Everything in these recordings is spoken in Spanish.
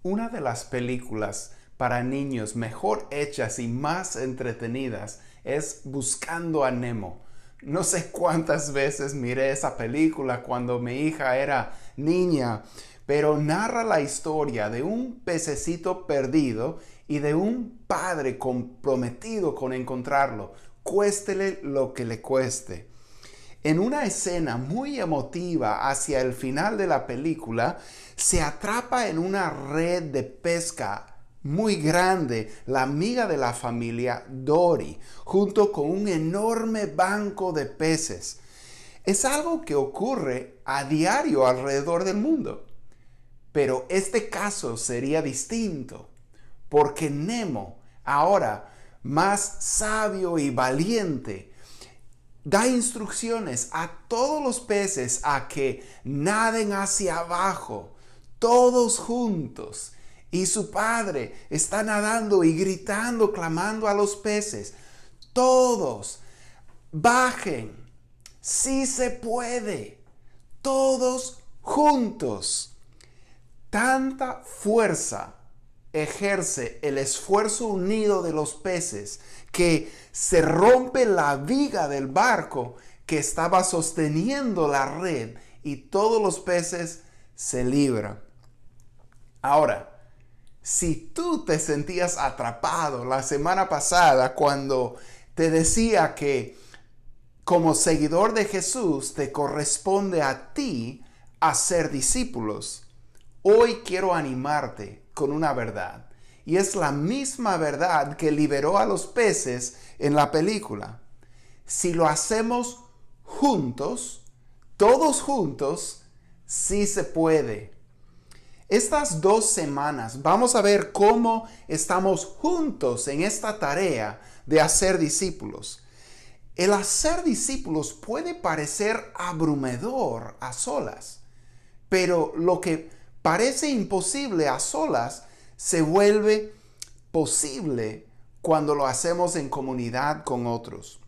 Una de las películas para niños mejor hechas y más entretenidas es Buscando a Nemo. No sé cuántas veces miré esa película cuando mi hija era niña, pero narra la historia de un pececito perdido y de un padre comprometido con encontrarlo, cuéstele lo que le cueste. En una escena muy emotiva hacia el final de la película, se atrapa en una red de pesca muy grande la amiga de la familia, Dory, junto con un enorme banco de peces. Es algo que ocurre a diario alrededor del mundo. Pero este caso sería distinto, porque Nemo, ahora más sabio y valiente, da instrucciones a todos los peces a que naden hacia abajo, todos juntos. Y su padre está nadando y gritando, clamando a los peces: todos, bajen, sí se puede, todos juntos. Tanta fuerza ejerce el esfuerzo unido de los peces que se rompe la viga del barco que estaba sosteniendo la red y todos los peces se libran. Ahora, si tú te sentías atrapado la semana pasada cuando te decía que como seguidor de Jesús te corresponde a ti hacer discípulos, hoy quiero animarte con una verdad. Y es la misma verdad que liberó a los peces en la película. Si lo hacemos juntos, todos juntos, sí se puede. Estas 2 semanas vamos a ver cómo estamos juntos en esta tarea de hacer discípulos. El hacer discípulos puede parecer abrumador a solas, pero lo que parece imposible a solas se vuelve posible cuando lo hacemos en comunidad con otros.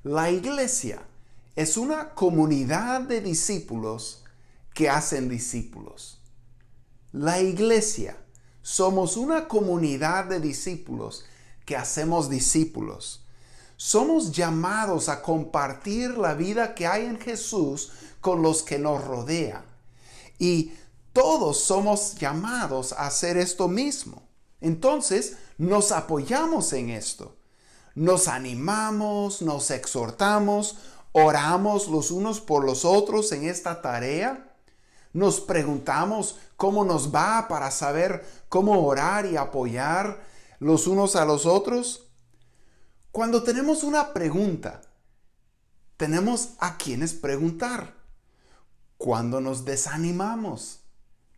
La iglesia es una comunidad de discípulos que hacen discípulos. La iglesia somos una comunidad de discípulos que hacemos discípulos. Somos llamados a compartir la vida que hay en Jesús con los que nos rodean. Y todos somos llamados a hacer esto mismo. Entonces, nos apoyamos en esto. Nos animamos, nos exhortamos, oramos los unos por los otros en esta tarea. Nos preguntamos cómo nos va para saber cómo orar y apoyar los unos a los otros. Cuando tenemos una pregunta, tenemos a quienes preguntar. Cuando nos desanimamos,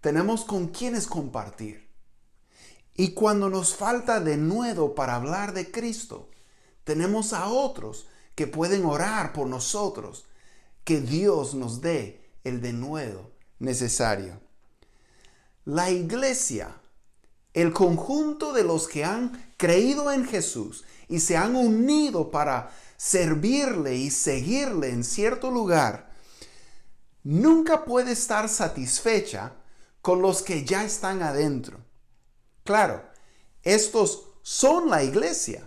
tenemos con quienes compartir. Y cuando nos falta denuedo para hablar de Cristo, tenemos a otros que pueden orar por nosotros, que Dios nos dé el denuedo necesario. La iglesia, el conjunto de los que han creído en Jesús y se han unido para servirle y seguirle en cierto lugar, nunca puede estar satisfecha con los que ya están adentro. Claro, estos son la iglesia,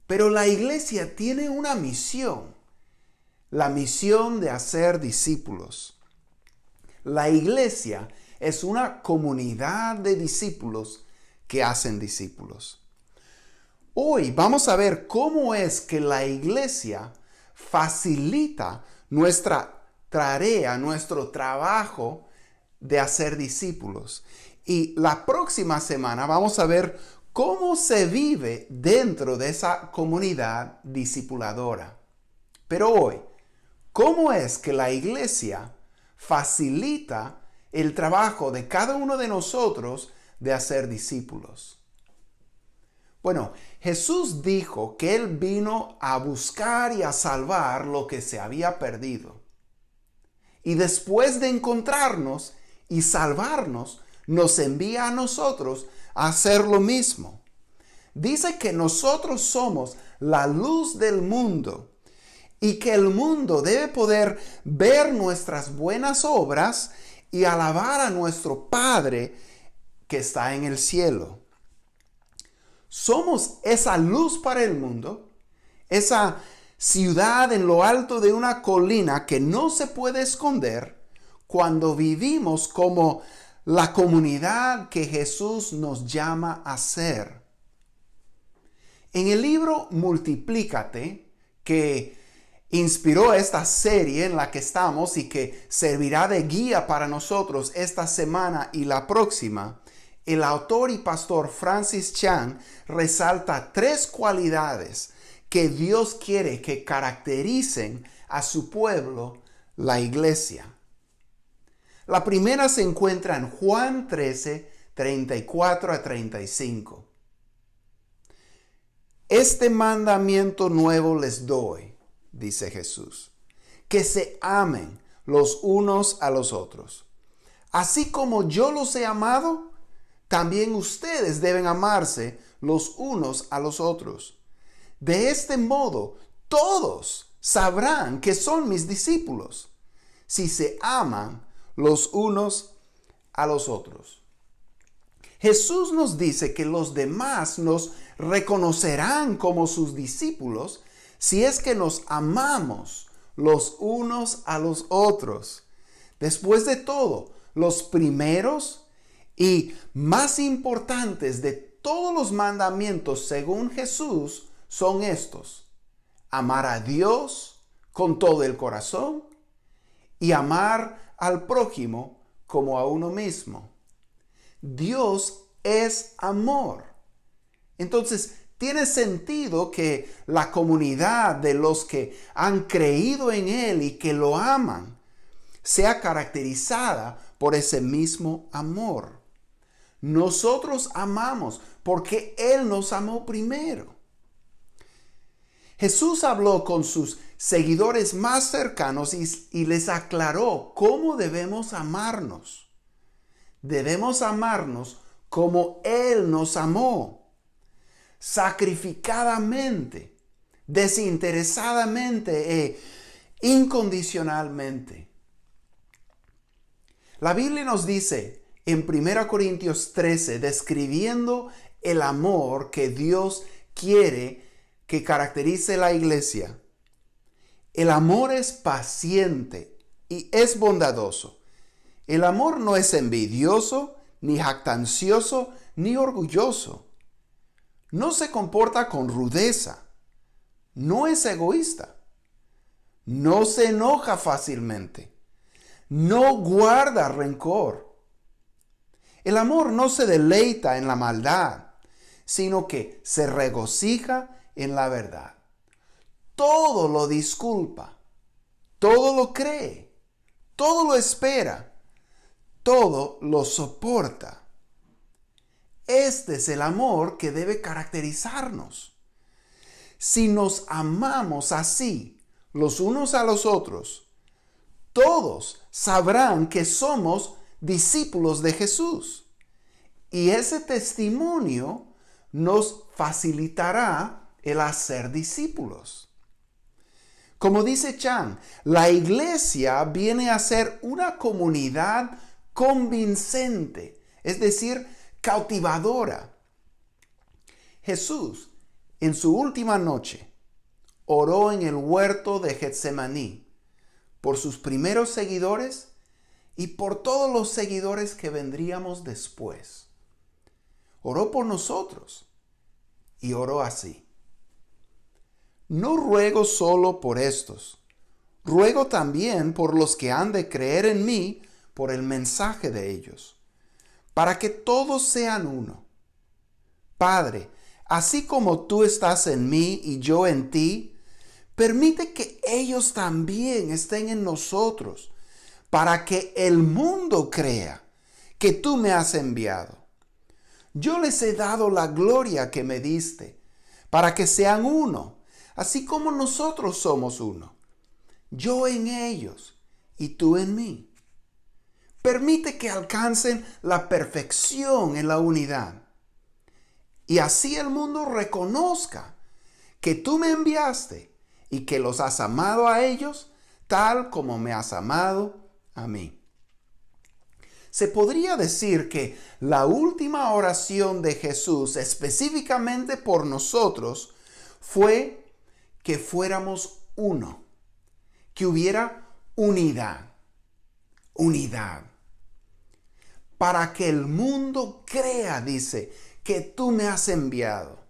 pero la iglesia tiene una misión, la misión de hacer discípulos. La iglesia es una comunidad de discípulos que hacen discípulos. Hoy vamos a ver cómo es que la iglesia facilita nuestra tarea, nuestro trabajo de hacer discípulos. Y la próxima semana vamos a ver cómo se vive dentro de esa comunidad discipuladora. Pero hoy, ¿cómo es que la iglesia facilita el trabajo de cada uno de nosotros de hacer discípulos? Bueno, Jesús dijo que Él vino a buscar y a salvar lo que se había perdido. Y después de encontrarnos y salvarnos, nos envía a nosotros a hacer lo mismo. Dice que nosotros somos la luz del mundo y que el mundo debe poder ver nuestras buenas obras y alabar a nuestro Padre que está en el cielo. Somos esa luz para el mundo, esa ciudad en lo alto de una colina que no se puede esconder cuando vivimos como la comunidad que Jesús nos llama a ser. En el libro Multiplícate, que inspiró esta serie en la que estamos y que servirá de guía para nosotros esta semana y la próxima, el autor y pastor Francis Chan resalta 3 cualidades que Dios quiere que caractericen a su pueblo, la iglesia. La primera se encuentra en Juan 13, 34 a 35. Este mandamiento nuevo les doy, dice Jesús, que se amen los unos a los otros. Así como yo los he amado, también ustedes deben amarse los unos a los otros. De este modo, todos sabrán que son mis discípulos, si se aman los unos a los otros. Jesús nos dice que los demás nos reconocerán como sus discípulos si es que nos amamos los unos a los otros. Después de todo, los primeros y más importantes de todos los mandamientos según Jesús son estos: amar a Dios con todo el corazón y amar al prójimo como a uno mismo. Dios es amor. Entonces, tiene sentido que la comunidad de los que han creído en Él y que lo aman sea caracterizada por ese mismo amor. Nosotros amamos porque Él nos amó primero. Jesús habló con sus seguidores más cercanos y les aclaró cómo debemos amarnos. Debemos amarnos como Él nos amó, sacrificadamente, desinteresadamente e incondicionalmente. La Biblia nos dice en 1 Corintios 13, describiendo el amor que Dios quiere que caracterice la iglesia: el amor es paciente y es bondadoso. El amor no es envidioso, ni jactancioso, ni orgulloso. No se comporta con rudeza. No es egoísta. No se enoja fácilmente. No guarda rencor. El amor no se deleita en la maldad, sino que se regocija en la verdad. Todo lo disculpa, todo lo cree, todo lo espera, todo lo soporta. Este es el amor que debe caracterizarnos. Si nos amamos así, los unos a los otros, todos sabrán que somos discípulos de Jesús. Y ese testimonio nos facilitará el hacer discípulos. Como dice Chan, la iglesia viene a ser una comunidad convincente, es decir, cautivadora. Jesús, en su última noche, oró en el huerto de Getsemaní por sus primeros seguidores y por todos los seguidores que vendríamos después. Oró por nosotros y oró así: no ruego solo por estos, ruego también por los que han de creer en mí por el mensaje de ellos, para que todos sean uno. Padre, así como tú estás en mí y yo en ti, permite que ellos también estén en nosotros, para que el mundo crea que tú me has enviado. Yo les he dado la gloria que me diste, para que sean uno, así como nosotros somos uno. Yo en ellos y tú en mí. Permite que alcancen la perfección en la unidad. Y así el mundo reconozca que tú me enviaste y que los has amado a ellos tal como me has amado a mí. Se podría decir que la última oración de Jesús, específicamente por nosotros, fue que fuéramos uno, que hubiera unidad, para que el mundo crea, dice, que tú me has enviado.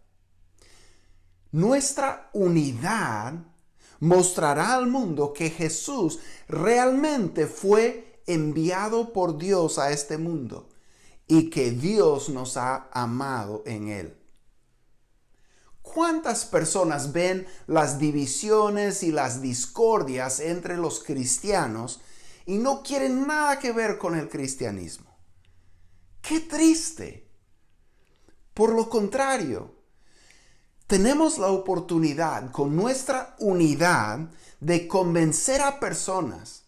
Nuestra unidad mostrará al mundo que Jesús realmente fue enviado por Dios a este mundo y que Dios nos ha amado en él. ¿Cuántas personas ven las divisiones y las discordias entre los cristianos y no quieren nada que ver con el cristianismo? ¡Qué triste! Por lo contrario, tenemos la oportunidad con nuestra unidad de convencer a personas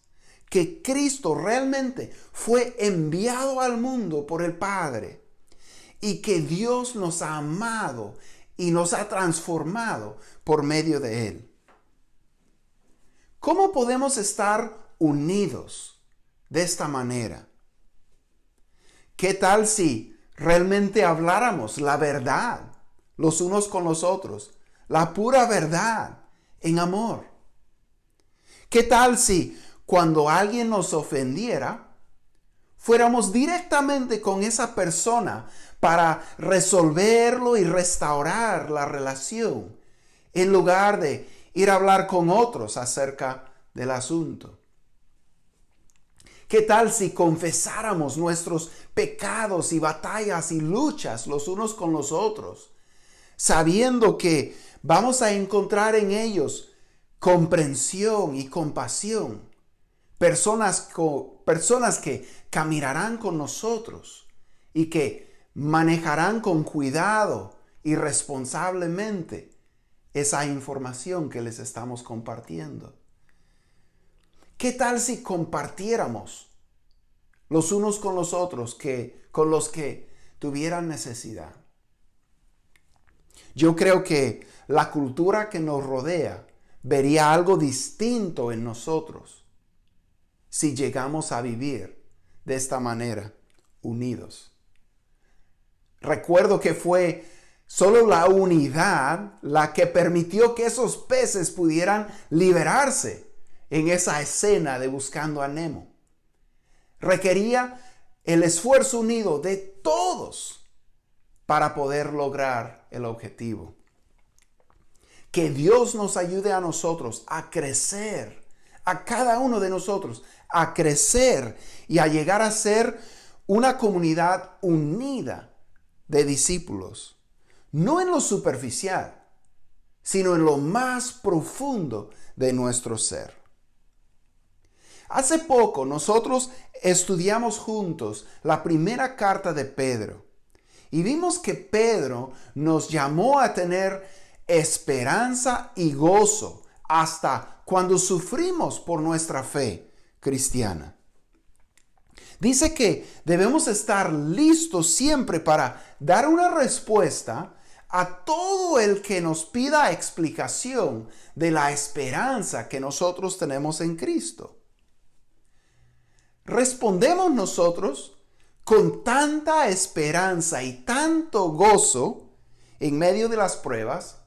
que Cristo realmente fue enviado al mundo por el Padre y que Dios nos ha amado y nos ha transformado por medio de Él. ¿Cómo podemos estar unidos de esta manera? ¿Qué tal si realmente habláramos la verdad los unos con los otros, la pura verdad en amor? ¿Qué tal si cuando alguien nos ofendiera, fuéramos directamente con esa persona para resolverlo y restaurar la relación, en lugar de ir a hablar con otros acerca del asunto? ¿Qué tal si confesáramos nuestros pecados y batallas y luchas los unos con los otros, sabiendo que vamos a encontrar en ellos comprensión y compasión? Personas que caminarán con nosotros y que manejarán con cuidado y responsablemente esa información que les estamos compartiendo. ¿Qué tal si compartiéramos los unos con los otros con los que tuvieran necesidad? Yo creo que la cultura que nos rodea vería algo distinto en nosotros si llegamos a vivir de esta manera, unidos. Recuerdo que fue solo la unidad la que permitió que esos peces pudieran liberarse en esa escena de Buscando a Nemo. Requería el esfuerzo unido de todos para poder lograr el objetivo. Que Dios nos ayude a nosotros a crecer, a cada uno de nosotros, a crecer y a llegar a ser una comunidad unida de discípulos, no en lo superficial, sino en lo más profundo de nuestro ser. Hace poco nosotros estudiamos juntos la primera carta de Pedro y vimos que Pedro nos llamó a tener esperanza y gozo hasta cuando sufrimos por nuestra fe cristiana. Dice que debemos estar listos siempre para dar una respuesta a todo el que nos pida explicación de la esperanza que nosotros tenemos en Cristo. Respondemos nosotros con tanta esperanza y tanto gozo en medio de las pruebas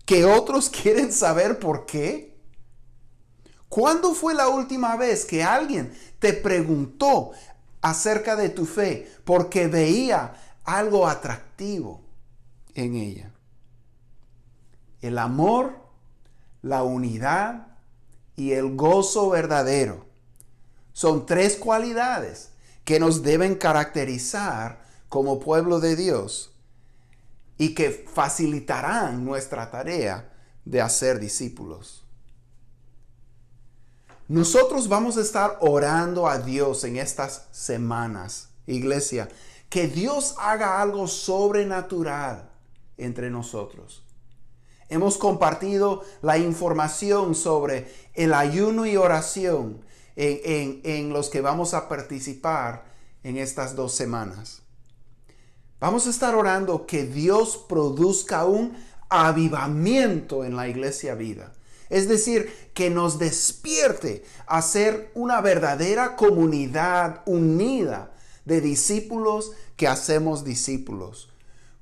que otros quieren saber por qué. ¿Cuándo fue la última vez que alguien te preguntó acerca de tu fe porque veía algo atractivo en ella? El amor, la unidad y el gozo verdadero son tres cualidades que nos deben caracterizar como pueblo de Dios y que facilitarán nuestra tarea de hacer discípulos. Nosotros vamos a estar orando a Dios en estas semanas, iglesia, que Dios haga algo sobrenatural entre nosotros. Hemos compartido la información sobre el ayuno y oración en los que vamos a participar en estas 2 semanas. Vamos a estar orando que Dios produzca un avivamiento en la Iglesia Vida. Es decir, que nos despierte a ser una verdadera comunidad unida de discípulos que hacemos discípulos,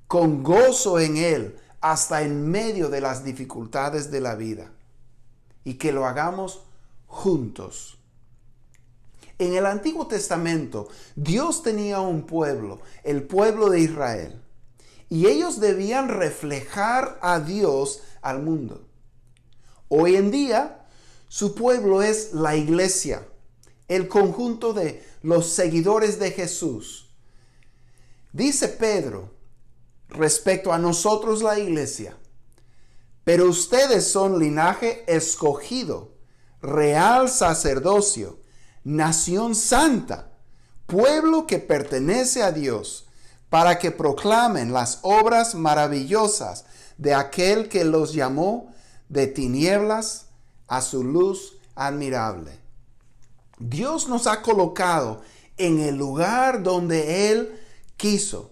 con gozo en Él, hasta en medio de las dificultades de la vida, y que lo hagamos juntos. En el Antiguo Testamento, Dios tenía un pueblo, el pueblo de Israel, y ellos debían reflejar a Dios al mundo. Hoy en día, su pueblo es la iglesia, el conjunto de los seguidores de Jesús. Dice Pedro, respecto a nosotros la iglesia, pero ustedes son linaje escogido, real sacerdocio, nación santa, pueblo que pertenece a Dios, para que proclamen las obras maravillosas de aquel que los llamó de tinieblas a su luz admirable. Dios nos ha colocado en el lugar donde Él quiso,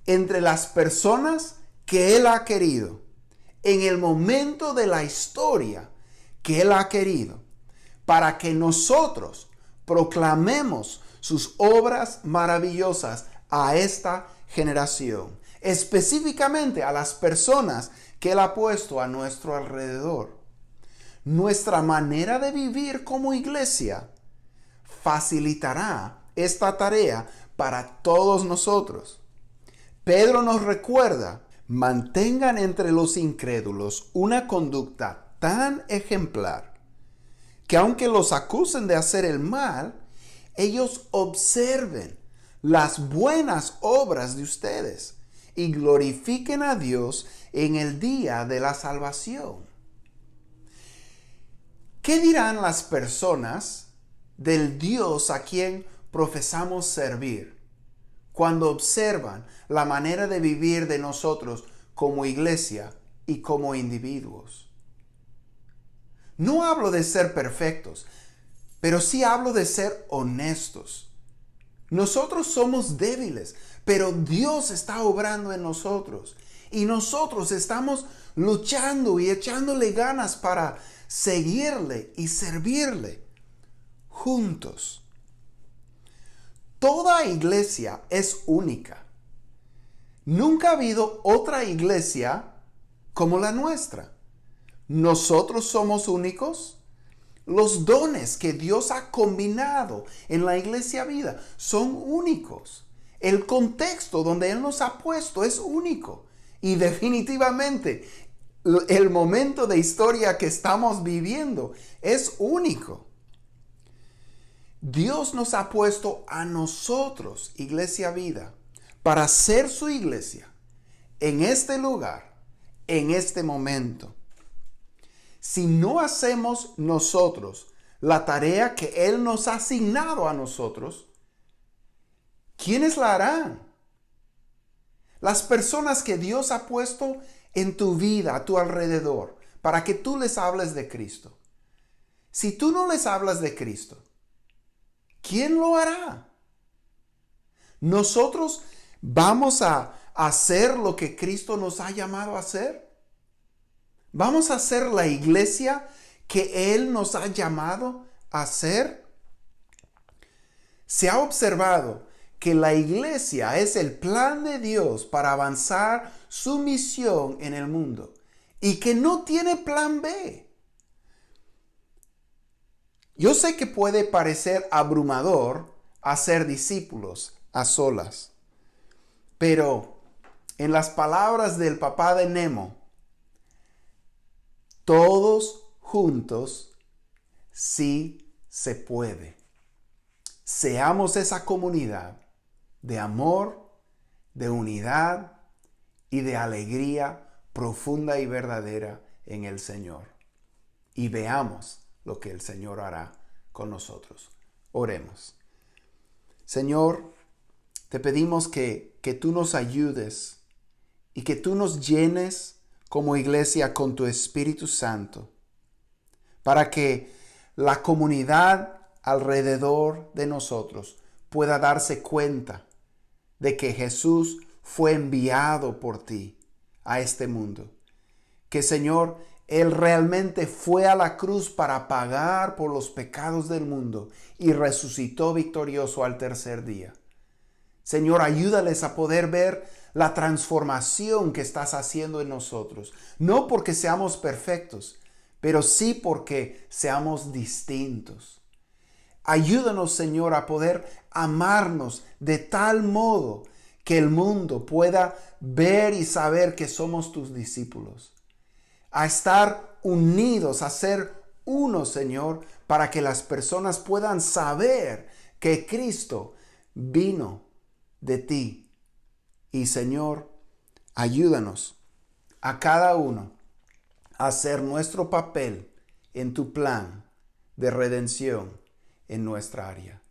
entre las personas que Él ha querido, en el momento de la historia que Él ha querido, para que nosotros proclamemos sus obras maravillosas a esta generación, específicamente a las personas que Él ha puesto a nuestro alrededor. Nuestra manera de vivir como iglesia facilitará esta tarea para todos nosotros. Pedro nos recuerda, mantengan entre los incrédulos una conducta tan ejemplar que aunque los acusen de hacer el mal, ellos observen las buenas obras de ustedes y glorifiquen a Dios en el día de la salvación. ¿Qué dirán las personas del Dios a quien profesamos servir cuando observan la manera de vivir de nosotros como iglesia y como individuos? No hablo de ser perfectos, pero sí hablo de ser honestos. Nosotros somos débiles, pero Dios está obrando en nosotros. Y nosotros estamos luchando y echándole ganas para seguirle y servirle juntos. Toda iglesia es única. Nunca ha habido otra iglesia como la nuestra. Nosotros somos únicos. Los dones que Dios ha combinado en la iglesia vida son únicos. El contexto donde Él nos ha puesto es único. Y definitivamente el momento de historia que estamos viviendo es único. Dios nos ha puesto a nosotros, Iglesia Vida, para ser su iglesia en este lugar, en este momento. Si no hacemos nosotros la tarea que Él nos ha asignado a nosotros, ¿quiénes la harán? Las personas que Dios ha puesto en tu vida, a tu alrededor, para que tú les hables de Cristo. Si tú no les hablas de Cristo, ¿quién lo hará? ¿Nosotros vamos a hacer lo que Cristo nos ha llamado a hacer? ¿Vamos a ser la iglesia que Él nos ha llamado a ser? Se ha observado que la iglesia es el plan de Dios para avanzar su misión en el mundo y que no tiene plan B. Yo sé que puede parecer abrumador hacer discípulos a solas, pero en las palabras del papá de Nemo, todos juntos sí se puede. Seamos esa comunidad de amor, de unidad y de alegría profunda y verdadera en el Señor. Y veamos lo que el Señor hará con nosotros. Oremos. Señor, te pedimos que tú nos ayudes y que tú nos llenes como iglesia con tu Espíritu Santo, para que la comunidad alrededor de nosotros pueda darse cuenta de que Jesús fue enviado por ti a este mundo. Que, Señor, Él realmente fue a la cruz para pagar por los pecados del mundo y resucitó victorioso al tercer día. Señor, ayúdales a poder ver la transformación que estás haciendo en nosotros. No porque seamos perfectos, pero sí porque seamos distintos. Ayúdanos, Señor, a poder amarnos de tal modo que el mundo pueda ver y saber que somos tus discípulos. A estar unidos, a ser uno, Señor, para que las personas puedan saber que Cristo vino de ti. Y Señor, ayúdanos a cada uno a hacer nuestro papel en tu plan de redención en nuestra área.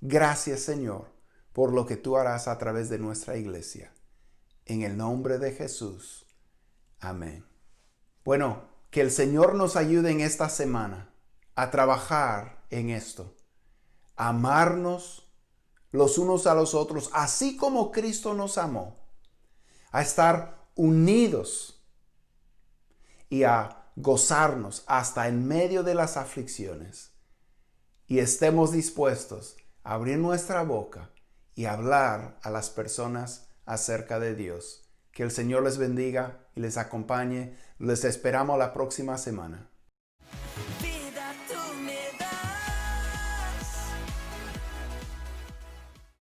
Gracias, Señor, por lo que tú harás a través de nuestra iglesia. En el nombre de Jesús. Amén. Bueno, que el Señor nos ayude en esta semana a trabajar en esto. A amarnos los unos a los otros, así como Cristo nos amó. A estar unidos y a gozarnos hasta en medio de las aflicciones. Y estemos dispuestos a abrir nuestra boca y hablar a las personas acerca de Dios. Que el Señor les bendiga y les acompañe. Les esperamos la próxima semana.